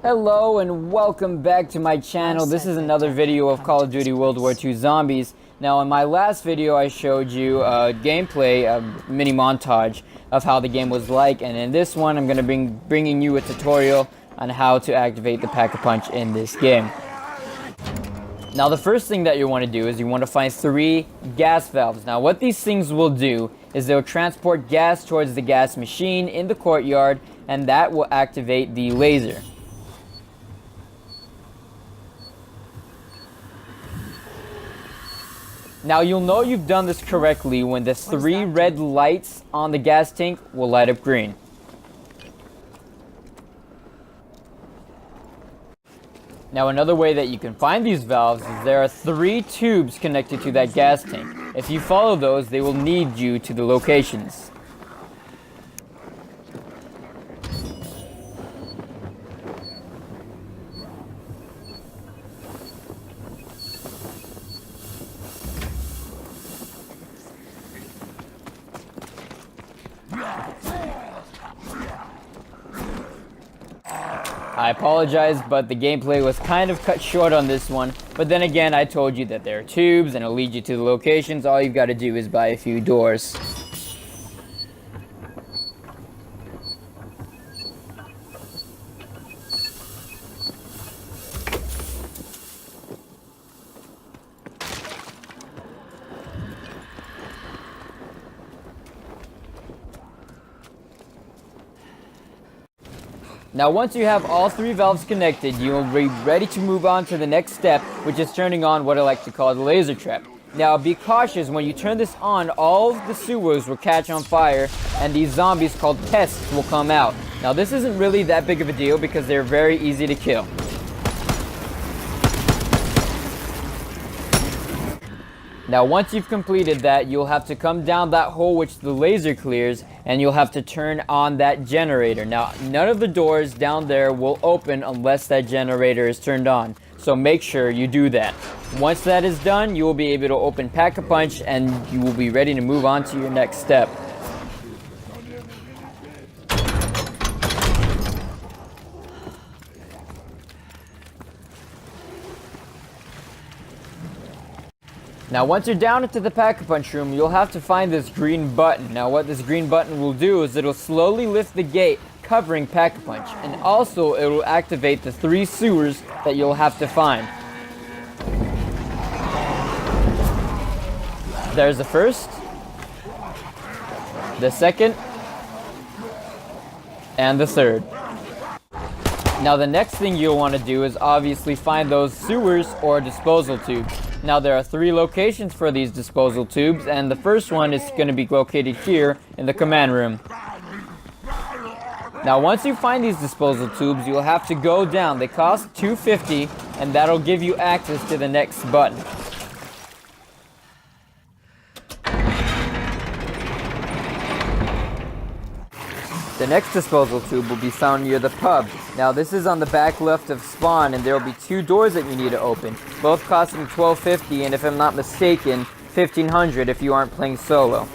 Hello and welcome back to my channel. This is another video of Call of Duty World War II Zombies. Now in my last video I showed you a gameplay, a mini montage of how the game was like, and in this one I'm going to be bringing you a tutorial on how to activate the Pack-a-Punch in this game. Now the first thing that you want to do is you want to find 3 gas valves. Now what these things will do is they'll transport gas towards the gas machine in the courtyard, and that will activate the laser. Now you'll know you've done this correctly when the 3 red lights on the gas tank will light up green. Now another way that you can find these valves is there are 3 tubes connected to that gas tank. If you follow those, they will lead you to the locations. I apologize, but the gameplay was kind of cut short on this one. But then again, I told you that there are tubes and it'll lead you to the locations. All you've got to do is buy a few doors. Now once you have all 3 valves connected, you will be ready to move on to the next step, which is turning on what I like to call the laser trap. Now be cautious, when you turn this on, all of the sewers will catch on fire and these zombies called pests will come out. Now this isn't really that big of a deal because they're very easy to kill. Now once you've completed that, you'll have to come down that hole which the laser clears, and you'll have to turn on that generator. Now none of the doors down there will open unless that generator is turned on, so make sure you do that. Once that is done, you will be able to open Pack-a-Punch and you will be ready to move on to your next step. Now once you're down into the Pack-a-Punch room, you'll have to find this green button. Now what this green button will do is it'll slowly lift the gate covering Pack-a-Punch, and also it will activate the 3 sewers that you'll have to find. There's the first, the second, and the third. Now the next thing you'll want to do is obviously find those sewers or disposal tubes. Now there are 3 locations for these disposal tubes, and the first one is going to be located here in the command room. Now once you find these disposal tubes, you'll have to go down. They cost $2.50, and that'll give you access to the next button. The next disposal tube will be found near the pub. Now this is on the back left of spawn, and there will be 2 doors that you need to open, both costing $12.50, and if I'm not mistaken, $1,500 if you aren't playing solo.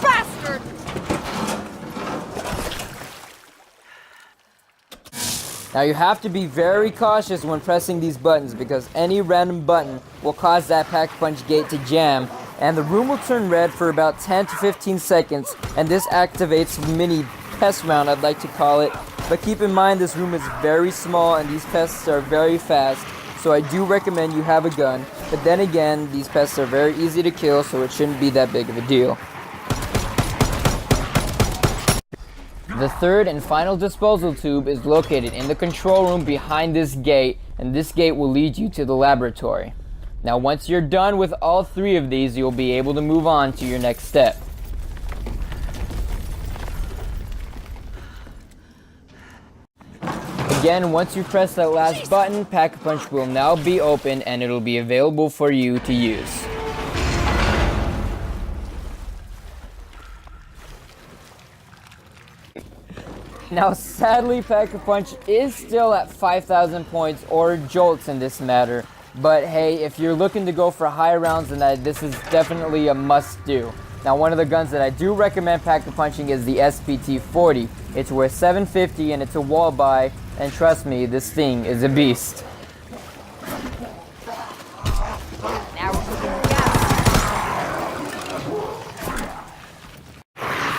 Bastard! Now you have to be very cautious when pressing these buttons, because any random button will cause that Pack-a-Punch gate to jam, and the room will turn red for about 10 to 15 seconds, and this activates mini pest round, I'd like to call it. But keep in mind, this room is very small and these pests are very fast, so I do recommend you have a gun. But then again, these pests are very easy to kill, so it shouldn't be that big of a deal. The third and final disposal tube is located in the control room behind this gate, and this gate will lead you to the laboratory. Now once you're done with all 3 of these, you'll be able to move on to your next step. Again, once you press that last button, Pack-a-Punch will now be open and it'll be available for you to use. Now sadly, Pack-a-Punch is still at 5,000 points or jolts in this matter, But hey, if you're looking to go for high rounds, then this is definitely a must do. Now, one of the guns that I do recommend pack-a-punching is the SPT-40. It's worth $7.50 and it's a wall buy, and trust me, this thing is a beast.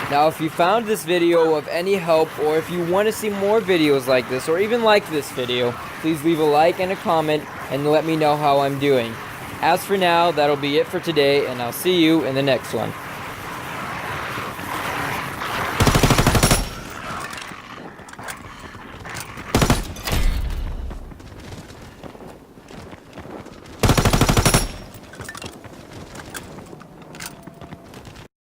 Now, if you found this video of any help, or if you want to see more videos like this, or even like this video, please leave a like and a comment and let me know how I'm doing. As for now, that'll be it for today, and I'll see you in the next one.